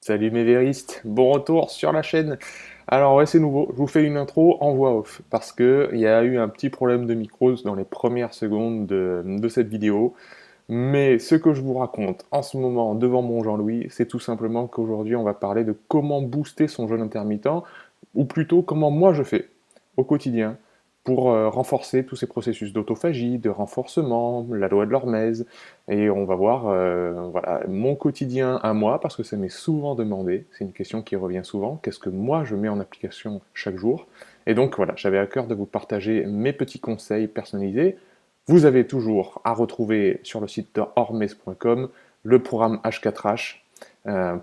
Salut mes véristes, bon retour sur la chaîne. Alors ouais, c'est nouveau, je vous fais une intro en voix off parce que il y a eu un petit problème de micro dans les premières secondes de cette vidéo. Mais ce que je vous raconte en ce moment devant mon Jean-Louis, c'est tout simplement qu'aujourd'hui on va parler de comment booster son jeûne intermittent, ou plutôt comment moi je fais au quotidien pour renforcer tous ces processus d'autophagie, de renforcement, la loi de l'hormèse, et on va voir voilà, mon quotidien à moi, parce que ça m'est souvent demandé, c'est une question qui revient souvent, qu'est-ce que moi je mets en application chaque jour, et donc voilà, j'avais à cœur de vous partager mes petits conseils personnalisés. Vous avez toujours à retrouver sur le site de hormèse.com le programme H4H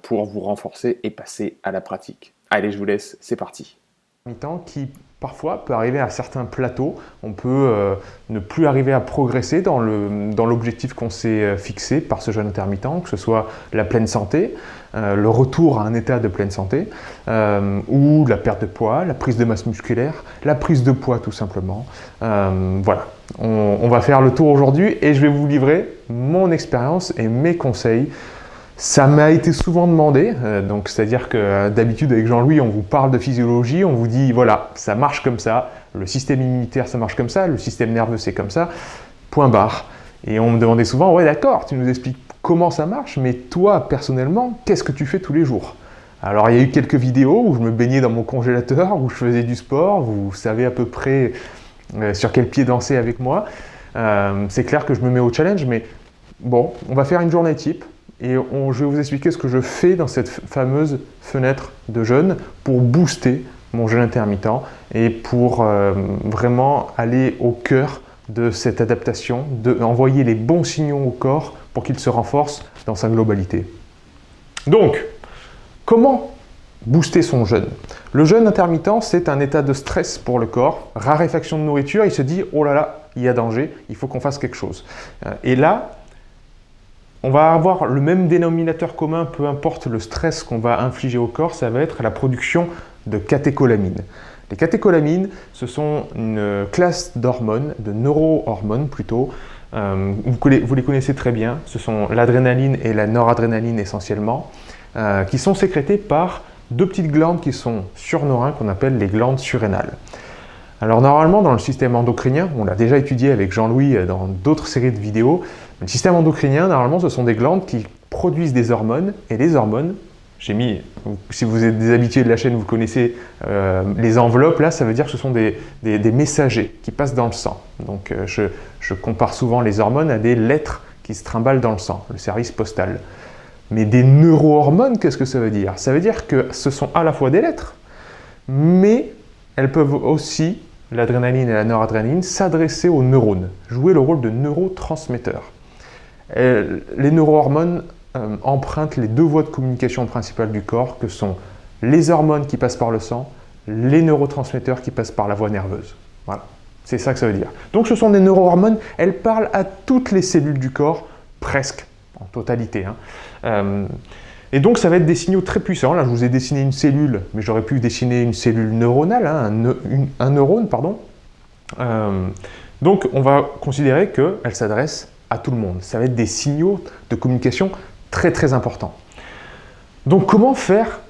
pour vous renforcer et passer à la pratique. Allez, je vous laisse, c'est parti. Mi-temps qui parfois peut arriver à certains plateaux, on peut ne plus arriver à progresser dans l'objectif qu'on s'est fixé par ce jeûne intermittent, que ce soit la pleine santé, le retour à un état de pleine santé, ou la perte de poids, la prise de masse musculaire, la prise de poids tout simplement. Voilà, on va faire le tour aujourd'hui et je vais vous livrer mon expérience et mes conseils. Ça m'a été souvent demandé, donc c'est-à-dire que d'habitude avec Jean-Louis, on vous parle de physiologie, on vous dit voilà, ça marche comme ça, le système immunitaire ça marche comme ça, le système nerveux c'est comme ça, point barre. Et on me demandait souvent, ouais d'accord, tu nous expliques comment ça marche, mais toi personnellement, qu'est-ce que tu fais tous les jours? Alors il y a eu quelques vidéos où je me baignais dans mon congélateur, où je faisais du sport, vous savez à peu près sur quel pied danser avec moi. C'est clair que je me mets au challenge, mais bon, on va faire une journée type. Et je vais vous expliquer ce que je fais dans cette fameuse fenêtre de jeûne pour booster mon jeûne intermittent et pour vraiment aller au cœur de cette adaptation, d'envoyer les bons signaux au corps pour qu'il se renforce dans sa globalité. Donc, comment booster son jeûne? Le jeûne intermittent, c'est un état de stress pour le corps, raréfaction de nourriture, il se dit « oh là là, il y a danger, il faut qu'on fasse quelque chose ». Et là, on va avoir le même dénominateur commun, peu importe le stress qu'on va infliger au corps, ça va être la production de catécholamines. Les catécholamines, ce sont une classe d'hormones, de neurohormones plutôt. Vous les connaissez très bien, ce sont l'adrénaline et la noradrénaline essentiellement, qui sont sécrétées par deux petites glandes qui sont sur nos reins, qu'on appelle les glandes surrénales. Alors normalement, dans le système endocrinien, on l'a déjà étudié avec Jean-Louis dans d'autres séries de vidéos, le système endocrinien, normalement, ce sont des glandes qui produisent des hormones, et les hormones, si vous êtes des habitués de la chaîne, vous connaissez les enveloppes, là, ça veut dire que ce sont des messagers qui passent dans le sang. Donc je compare souvent les hormones à des lettres qui se trimballent dans le sang, le service postal. Mais des neurohormones, qu'est-ce que ça veut dire? Ça veut dire que ce sont à la fois des lettres, mais elles peuvent aussi, l'adrénaline et la noradrénaline, s'adresser aux neurones, jouer le rôle de neurotransmetteurs. Les neurohormones empruntent les deux voies de communication principales du corps, que sont les hormones qui passent par le sang, les neurotransmetteurs qui passent par la voie nerveuse. Voilà, c'est ça que ça veut dire. Donc ce sont des neurohormones, elles parlent à toutes les cellules du corps, presque, en totalité. Et donc ça va être des signaux très puissants. Là je vous ai dessiné une cellule, mais j'aurais pu dessiner une cellule neuronale, un neurone, pardon. Donc on va considérer qu'elle s'adresse à tout le monde. Ça va être des signaux de communication très très importants. Donc comment faire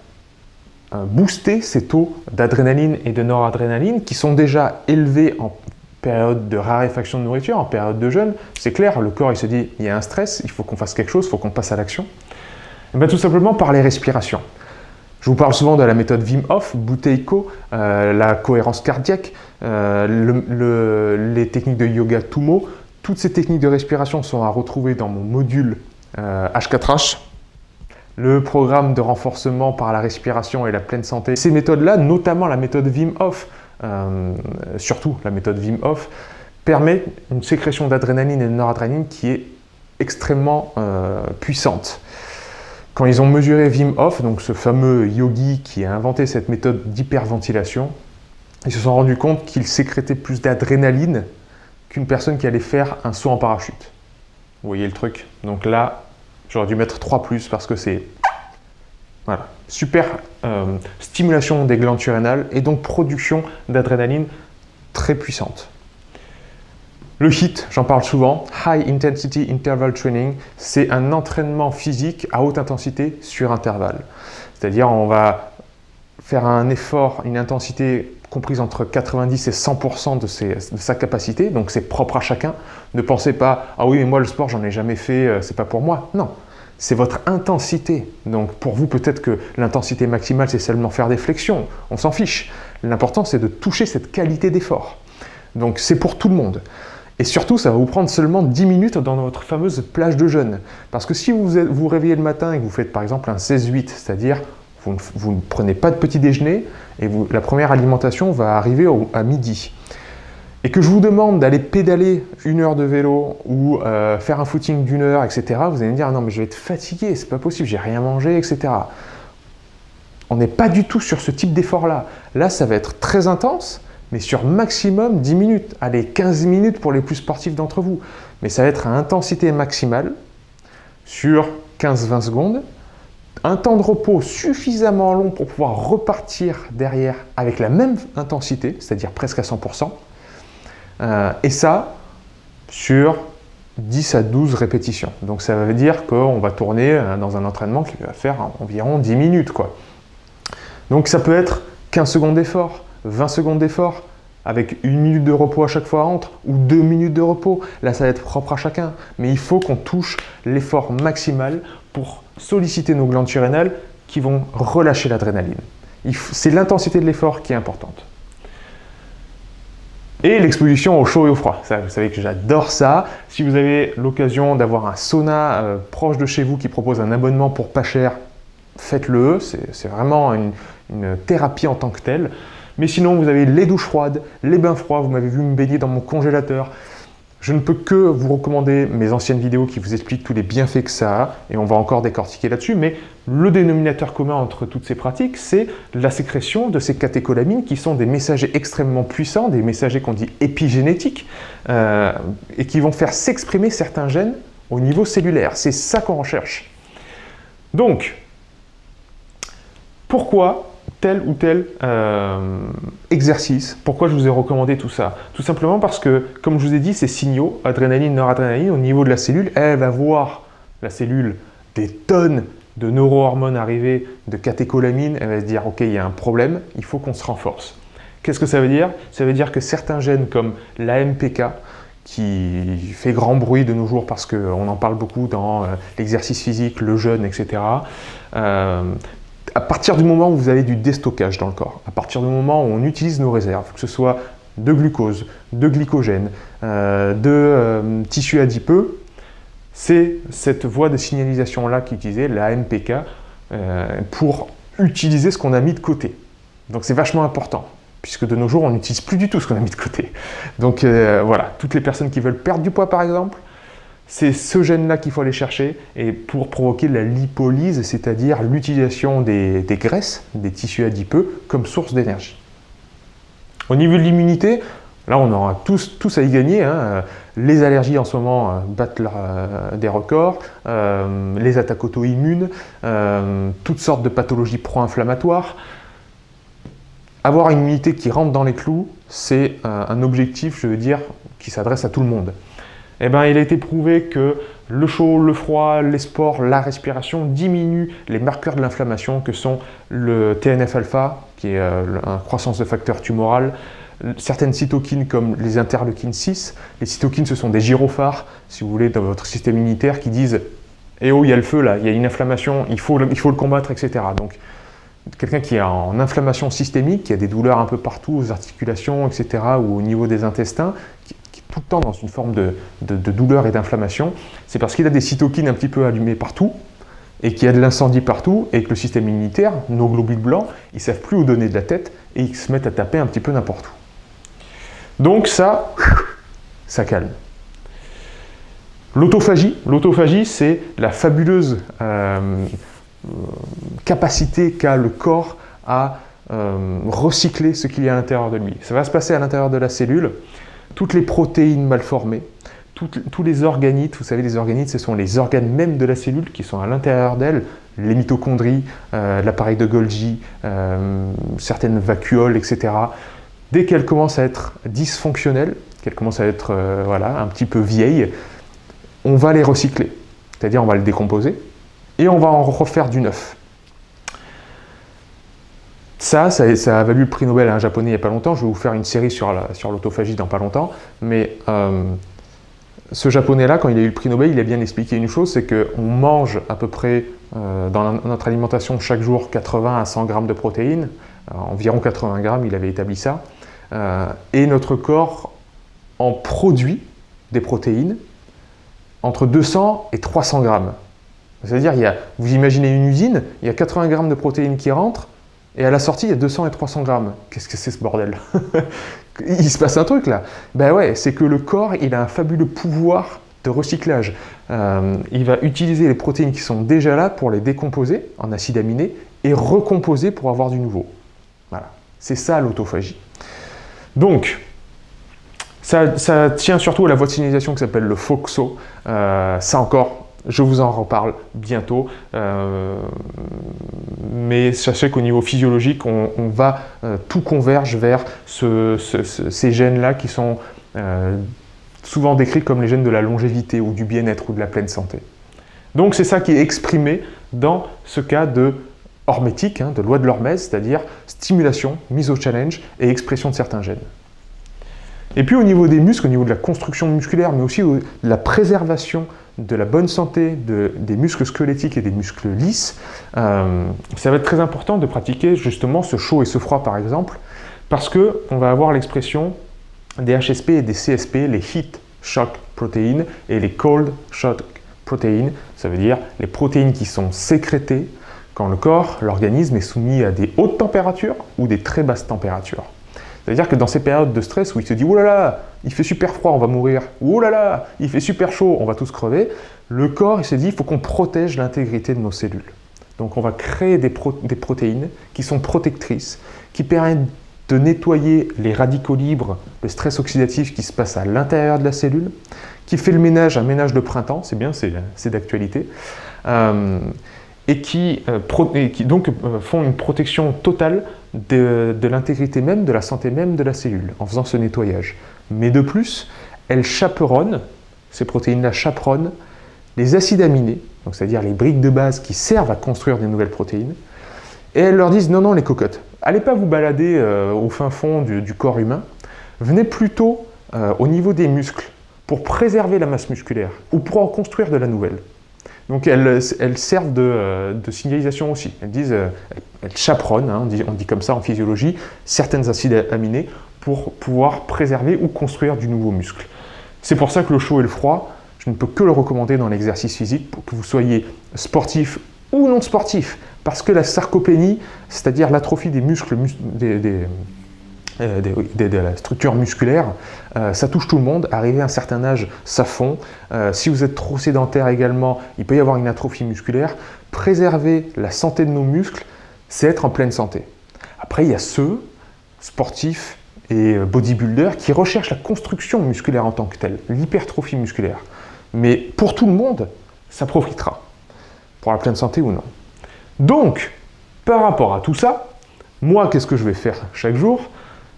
booster ces taux d'adrénaline et de noradrénaline qui sont déjà élevés en période de raréfaction de nourriture, en période de jeûne? C'est clair, le corps il se dit il y a un stress, il faut qu'on fasse quelque chose, il faut qu'on passe à l'action. Et bien, tout simplement par les respirations. Je vous parle souvent de la méthode Wim Hof, Buteyko, la cohérence cardiaque, les techniques de yoga Tummo. Toutes ces techniques de respiration sont à retrouver dans mon module H4H, le programme de renforcement par la respiration et la pleine santé. Ces méthodes-là, notamment la méthode Wim Hof, surtout la méthode Wim Hof, permet une sécrétion d'adrénaline et de noradrénaline qui est extrêmement puissante. Quand ils ont mesuré Wim Hof, donc ce fameux yogi qui a inventé cette méthode d'hyperventilation, ils se sont rendus compte qu'il sécrétait plus d'adrénaline qu'une personne qui allait faire un saut en parachute. Vous voyez le truc? Donc là, j'aurais dû mettre 3+, parce que c'est voilà, super stimulation des glandes surrénales et donc production d'adrénaline très puissante. Le HIIT, j'en parle souvent, High Intensity Interval Training, c'est un entraînement physique à haute intensité sur intervalle. C'est-à-dire on va faire un effort, une intensité comprise entre 90 et 100% de sa capacité, donc c'est propre à chacun. Ne pensez pas « Ah oui, mais moi le sport, j'en ai jamais fait, c'est pas pour moi ». Non, c'est votre intensité. Donc pour vous, peut-être que l'intensité maximale, c'est seulement faire des flexions, on s'en fiche. L'important, c'est de toucher cette qualité d'effort. Donc c'est pour tout le monde. Et surtout, ça va vous prendre seulement 10 minutes dans votre fameuse plage de jeûne. Parce que si vous vous réveillez le matin et que vous faites par exemple un 16-8, c'est-à-dire vous ne prenez pas de petit déjeuner et la première alimentation va arriver à midi. Et que je vous demande d'aller pédaler 1 heure de vélo ou faire un footing d'1 heure, etc., vous allez me dire « Ah non, mais je vais être fatigué, c'est pas possible, j'ai rien mangé, etc. » On n'est pas du tout sur ce type d'effort-là. Là, ça va être très intense, mais sur maximum 10 minutes. Allez, 15 minutes pour les plus sportifs d'entre vous. Mais ça va être à intensité maximale sur 15-20 secondes. Un temps de repos suffisamment long pour pouvoir repartir derrière avec la même intensité, c'est-à-dire presque à 100%. Et ça, sur 10 à 12 répétitions. Donc ça veut dire qu'on va tourner dans un entraînement qui va faire environ 10 minutes, quoi. Donc ça peut être 15 secondes d'effort, 20 secondes d'effort, avec 1 minute de repos à chaque fois entre, ou 2 minutes de repos. Là, ça va être propre à chacun. Mais il faut qu'on touche l'effort maximal pour solliciter nos glandes surrénales qui vont relâcher l'adrénaline. C'est l'intensité de l'effort qui est importante. Et l'exposition au chaud et au froid. Ça, vous savez que j'adore ça. Si vous avez l'occasion d'avoir un sauna proche de chez vous qui propose un abonnement pour pas cher, faites-le. C'est vraiment une thérapie en tant que telle. Mais sinon, vous avez les douches froides, les bains froids. Vous m'avez vu me baigner dans mon congélateur. Je ne peux que vous recommander mes anciennes vidéos qui vous expliquent tous les bienfaits que ça a. Et on va encore décortiquer là-dessus. Mais le dénominateur commun entre toutes ces pratiques, c'est la sécrétion de ces catécholamines qui sont des messagers extrêmement puissants, des messagers qu'on dit épigénétiques, et qui vont faire s'exprimer certains gènes au niveau cellulaire. C'est ça qu'on recherche. Donc, pourquoi tel ou tel exercice? Pourquoi je vous ai recommandé tout ça? Tout simplement parce que, comme je vous ai dit, ces signaux, adrénaline, noradrénaline, au niveau de la cellule, elle va voir la cellule des tonnes de neurohormones arriver, de catécholamines, elle va se dire « Ok, il y a un problème, il faut qu'on se renforce ». Qu'est-ce que ça veut dire? Ça veut dire que certains gènes comme l'AMPK, qui fait grand bruit de nos jours parce qu'on en parle beaucoup dans l'exercice physique, le jeûne, etc., à partir du moment où vous avez du déstockage dans le corps, à partir du moment où on utilise nos réserves, que ce soit de glucose, de glycogène, de tissu adipeux, c'est cette voie de signalisation-là qui est utilisée, la AMPK, pour utiliser ce qu'on a mis de côté. Donc c'est vachement important, puisque de nos jours, on n'utilise plus du tout ce qu'on a mis de côté. Donc voilà, toutes les personnes qui veulent perdre du poids par exemple, c'est ce gène-là qu'il faut aller chercher et pour provoquer la lipolyse, c'est-à-dire l'utilisation des graisses, des tissus adipeux, comme source d'énergie. Au niveau de l'immunité, là on aura tous à y gagner. Hein. Les allergies en ce moment battent des records, les attaques auto-immunes, toutes sortes de pathologies pro-inflammatoires. Avoir une immunité qui rentre dans les clous, c'est un objectif, je veux dire, qui s'adresse à tout le monde. Eh bien, il a été prouvé que le chaud, le froid, les sports, la respiration diminuent les marqueurs de l'inflammation que sont le TNF-alpha, qui est une croissance de facteur tumoral, certaines cytokines comme les interleukines 6. Les cytokines, ce sont des gyrophares, si vous voulez, dans votre système immunitaire qui disent « Eh oh, il y a le feu là, il y a une inflammation, il faut le combattre, etc. » Donc, quelqu'un qui est en inflammation systémique, qui a des douleurs un peu partout, aux articulations, etc., ou au niveau des intestins, qui est tout le temps dans une forme de douleur et d'inflammation, c'est parce qu'il a des cytokines un petit peu allumées partout, et qu'il y a de l'incendie partout, et que le système immunitaire, nos globules blancs, ils ne savent plus où donner de la tête, et ils se mettent à taper un petit peu n'importe où. Donc ça calme. L'autophagie, c'est la fabuleuse capacité qu'a le corps à recycler ce qu'il y a à l'intérieur de lui. Ça va se passer à l'intérieur de la cellule. Toutes les protéines mal formées, tous les organites, vous savez, les organites, ce sont les organes même de la cellule qui sont à l'intérieur d'elle, les mitochondries, l'appareil de Golgi, certaines vacuoles, etc. Dès qu'elles commencent à être dysfonctionnelles, qu'elles commencent à être voilà, un petit peu vieilles, on va les recycler. C'est-à-dire on va les décomposer et on va en refaire du neuf. Ça a valu le prix Nobel à un japonais il n'y a pas longtemps. Je vais vous faire une série sur l'autophagie dans pas longtemps. Mais ce japonais-là, quand il a eu le prix Nobel, il a bien expliqué une chose, c'est qu'on mange à peu près dans notre alimentation chaque jour 80 à 100 grammes de protéines, environ 80 grammes, il avait établi ça, et notre corps en produit des protéines entre 200 et 300 grammes. C'est-à-dire, vous imaginez une usine, il y a 80 grammes de protéines qui rentrent, et à la sortie, il y a 200 et 300 grammes. Qu'est-ce que c'est ce bordel? Il se passe un truc là. Ben ouais, c'est que le corps, il a un fabuleux pouvoir de recyclage. Il va utiliser les protéines qui sont déjà là pour les décomposer en acides aminés et recomposer pour avoir du nouveau. Voilà, c'est ça l'autophagie. Donc, ça tient surtout à la voie de signalisation qui s'appelle le FOXO. Ça encore, je vous en reparle bientôt, mais sachez qu'au niveau physiologique, tout converge vers ces gènes-là qui sont souvent décrits comme les gènes de la longévité ou du bien-être ou de la pleine santé. Donc c'est ça qui est exprimé dans ce cas de hormétique, de loi de l'hormèse, c'est-à-dire stimulation, mise au challenge et expression de certains gènes. Et puis au niveau des muscles, au niveau de la construction musculaire, mais aussi de la préservation de la bonne santé des muscles squelettiques et des muscles lisses, ça va être très important de pratiquer justement ce chaud et ce froid par exemple, parce qu'on va avoir l'expression des HSP et des CSP, les Heat Shock Proteins et les Cold Shock Proteins, ça veut dire les protéines qui sont sécrétées quand le corps, l'organisme est soumis à des hautes températures ou des très basses températures. C'est-à-dire que dans ces périodes de stress où il se dit « Oh là là, il fait super froid, on va mourir » ou « Oh là là, il fait super chaud, on va tous crever », le corps il se dit « Il faut qu'on protège l'intégrité de nos cellules ». Donc on va créer des protéines qui sont protectrices, qui permettent de nettoyer les radicaux libres, le stress oxydatif qui se passe à l'intérieur de la cellule, qui fait le ménage, un ménage de printemps, c'est bien, c'est d'actualité, et qui donc font une protection totale de l'intégrité même, de la santé même de la cellule, en faisant ce nettoyage. Mais de plus, elles chaperonnent, ces protéines-là chaperonnent les acides aminés, donc c'est-à-dire les briques de base qui servent à construire des nouvelles protéines, et elles leur disent « Non, non, les cocottes, allez pas vous balader au fin fond du corps humain, venez plutôt au niveau des muscles, pour préserver la masse musculaire, ou pour en construire de la nouvelle. » Donc elles servent de signalisation aussi. Elles disent, elles chaperonnent, on dit comme ça en physiologie, certains acides aminés pour pouvoir préserver ou construire du nouveau muscle. C'est pour ça que le chaud et le froid, je ne peux que le recommander dans l'exercice physique pour que vous soyez sportif ou non sportif. Parce que la sarcopénie, c'est-à-dire l'atrophie des muscles, de la structure musculaire, ça touche tout le monde. Arrivé à un certain âge, ça fond. Si vous êtes trop sédentaire également, il peut y avoir une atrophie musculaire. Préserver la santé de nos muscles, c'est être en pleine santé. Après, il y a ceux, sportifs et bodybuilders, qui recherchent la construction musculaire en tant que telle, l'hypertrophie musculaire. Mais pour tout le monde, ça profitera. Pour la pleine santé ou non. Donc, par rapport à tout ça, moi, qu'est-ce que je vais faire chaque jour ?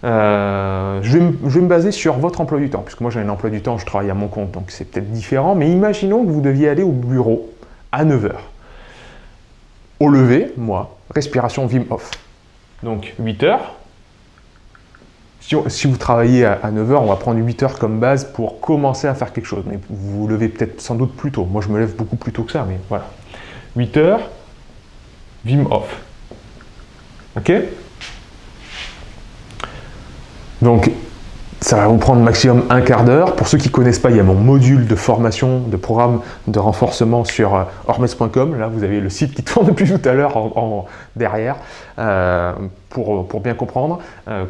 Je vais me baser sur votre emploi du temps, puisque moi j'ai un emploi du temps, je travaille à mon compte, donc c'est peut-être différent, mais imaginons que vous deviez aller au bureau à 9 h. Au lever, moi, respiration Wim Hof. Donc 8 h. Si vous travaillez à 9 h, on va prendre 8 h comme base pour commencer à faire quelque chose, mais vous vous levez peut-être sans doute plus tôt. Moi je me lève beaucoup plus tôt que ça, mais voilà. 8 h, Wim Hof. Ok ? Donc, ça va vous prendre maximum un quart d'heure. Pour ceux qui ne connaissent pas, il y a mon module de formation, de programme de renforcement sur hormèse.com. Là, vous avez le site qui tourne depuis tout à l'heure derrière pour bien comprendre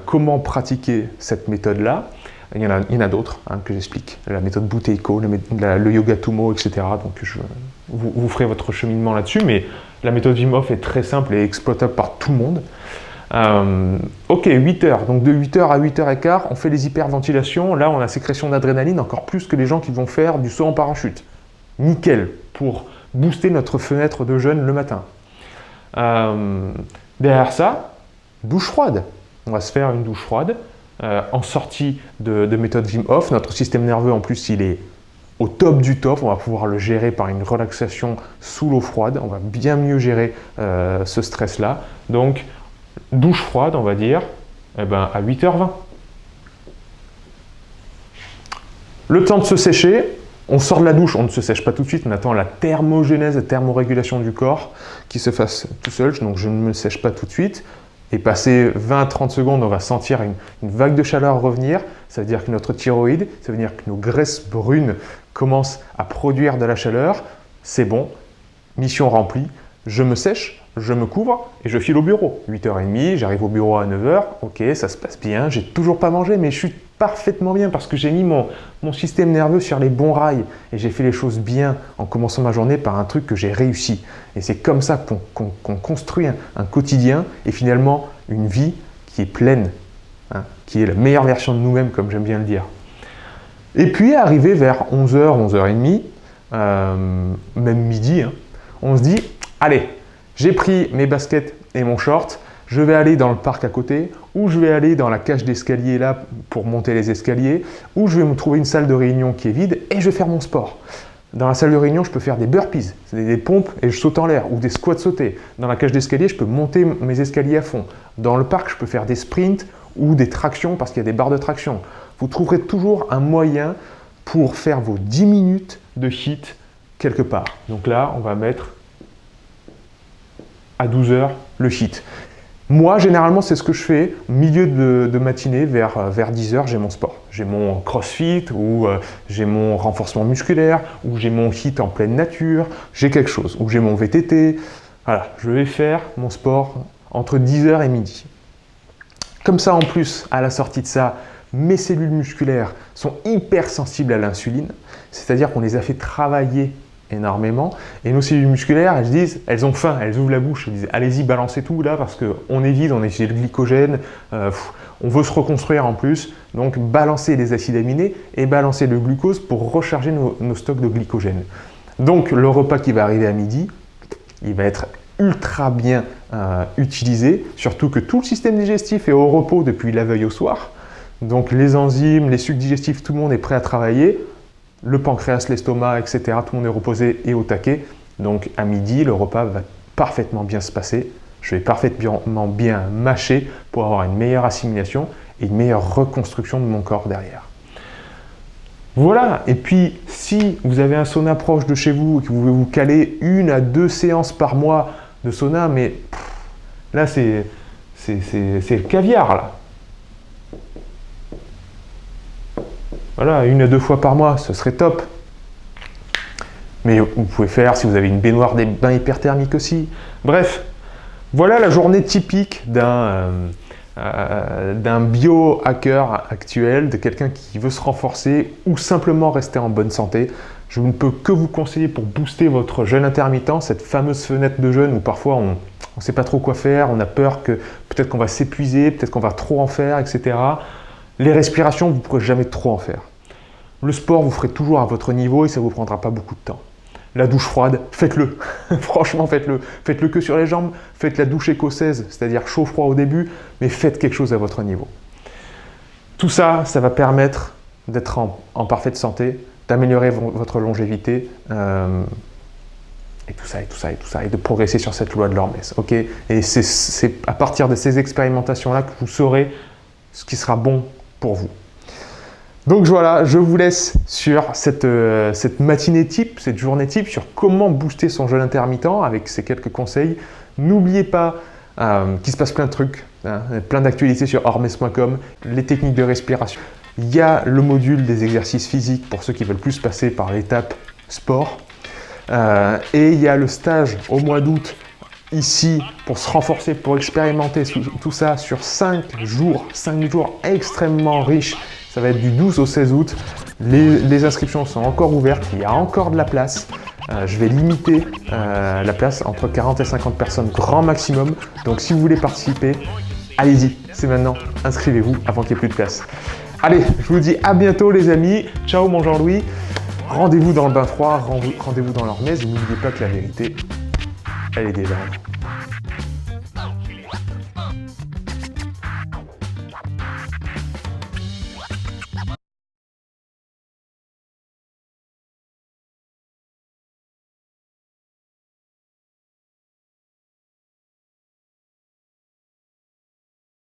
comment pratiquer cette méthode-là. Il y en a d'autres que j'explique. La méthode Buteyko, le yoga Tummo, etc. Donc, vous ferez votre cheminement là-dessus. Mais la méthode Wim Hof est très simple et exploitable par tout le monde. Ok, 8 h. Donc de 8 h à 8 h 15, on fait les hyperventilations. Là, on a sécrétion d'adrénaline encore plus que les gens qui vont faire du saut en parachute. Nickel, pour booster notre fenêtre de jeûne le matin. Derrière ça, douche froide. On va se faire une douche froide. en sortie de méthode Wim Hof. Notre système nerveux, en plus, il est au top du top. On va pouvoir le gérer par une relaxation sous l'eau froide. On va bien mieux gérer ce stress-là. Donc, douche froide, on va dire, à 8h20. Le temps de se sécher. On sort de la douche, on ne se sèche pas tout de suite, on attend la thermogénèse, la thermorégulation du corps qui se fasse tout seul, donc je ne me sèche pas tout de suite. Et passé 20 à 30 secondes, on va sentir une vague de chaleur revenir. Ça veut dire que notre thyroïde, ça veut dire que nos graisses brunes commencent à produire de la chaleur. C'est bon, mission remplie. Je me sèche, je me couvre et je file au bureau. 8h30, j'arrive au bureau à 9h. Ok, ça se passe bien. J'ai toujours pas mangé, mais je suis parfaitement bien parce que j'ai mis mon système nerveux sur les bons rails et j'ai fait les choses bien en commençant ma journée par un truc que j'ai réussi. Et c'est comme ça qu'on construit un quotidien et finalement une vie qui est pleine, qui est la meilleure version de nous-mêmes, comme j'aime bien le dire. Et puis, arrivé vers 11h, 11h30, même midi, on se dit, allez, j'ai pris mes baskets et mon short, je vais aller dans le parc à côté, ou je vais aller dans la cage d'escalier là pour monter les escaliers, ou je vais me trouver une salle de réunion qui est vide et je vais faire mon sport. Dans la salle de réunion, je peux faire des burpees, c'est des pompes et je saute en l'air, ou des squats sautés. Dans la cage d'escalier, je peux monter mes escaliers à fond. Dans le parc, je peux faire des sprints ou des tractions parce qu'il y a des barres de traction. Vous trouverez toujours un moyen pour faire vos 10 minutes de HIIT quelque part. Donc là, on va mettre à 12h le HIIT. Moi, généralement, c'est ce que je fais. Milieu de matinée, vers 10h, j'ai mon sport. J'ai mon crossfit, ou j'ai mon renforcement musculaire, ou j'ai mon HIIT en pleine nature, j'ai quelque chose, ou j'ai mon VTT. Voilà, je vais faire mon sport entre 10h et midi. Comme ça, en plus, à la sortie de ça, mes cellules musculaires sont hyper sensibles à l'insuline, c'est-à-dire qu'on les a fait travailler énormément et nos cellules musculaires, elles ont faim, elles ouvrent la bouche, elles disent allez-y, balancez tout là parce qu'on est vide, on est chez le glycogène, on veut se reconstruire en plus, donc balancez les acides aminés et balancez le glucose pour recharger nos stocks de glycogène. Donc le repas qui va arriver à midi, il va être ultra bien utilisé, surtout que tout le système digestif est au repos depuis la veille au soir. Donc les enzymes, les sucs digestifs, tout le monde est prêt à travailler. Le pancréas, l'estomac, etc. Tout le monde est reposé et au taquet. Donc à midi, le repas va parfaitement bien se passer. Je vais parfaitement bien mâcher pour avoir une meilleure assimilation et une meilleure reconstruction de mon corps derrière. Voilà, et puis si vous avez un sauna proche de chez vous et que vous pouvez vous caler 1 à 2 séances par mois de sauna, mais là c'est le caviar là. Voilà, 1 à 2 fois par mois, ce serait top. Mais vous pouvez faire si vous avez une baignoire, des bains hyperthermiques aussi. Bref, voilà la journée typique d'un biohacker actuel, de quelqu'un qui veut se renforcer ou simplement rester en bonne santé. Je ne peux que vous conseiller pour booster votre jeûne intermittent, cette fameuse fenêtre de jeûne où parfois on ne sait pas trop quoi faire, on a peur que peut-être qu'on va s'épuiser, peut-être qu'on va trop en faire, etc. Les respirations, vous ne pourrez jamais trop en faire. Le sport, vous ferez toujours à votre niveau et ça ne vous prendra pas beaucoup de temps. La douche froide, faites-le. Franchement, faites-le. Faites-le que sur les jambes. Faites la douche écossaise, c'est-à-dire chaud-froid au début, mais faites quelque chose à votre niveau. Tout ça, ça va permettre d'être en parfaite santé, d'améliorer votre longévité, et tout ça, et de progresser sur cette loi de l'Hormèse. Okay, et c'est à partir de ces expérimentations-là que vous saurez ce qui sera bon pour vous. Donc voilà, je vous laisse sur cette matinée type, cette journée type, sur comment booster son jeûne intermittent avec ces quelques conseils. N'oubliez pas qu'il se passe plein de trucs, plein d'actualités sur hormèse.com, les techniques de respiration. Il y a le module des exercices physiques pour ceux qui veulent plus passer par l'étape sport. Et il y a le stage au mois d'août ici pour se renforcer, pour expérimenter tout ça sur 5 jours extrêmement riches. Ça va être du 12 au 16 août. Les inscriptions sont encore ouvertes, il y a encore de la place. Je vais limiter la place entre 40 et 50 personnes, grand maximum. Donc si vous voulez participer, allez-y, c'est maintenant. Inscrivez-vous avant qu'il n'y ait plus de place. Allez, je vous dis à bientôt les amis. Ciao mon Jean-Louis. Rendez-vous dans le bain froid, rendez-vous dans l'Hormèse et n'oubliez pas que la vérité, elle est déjà là.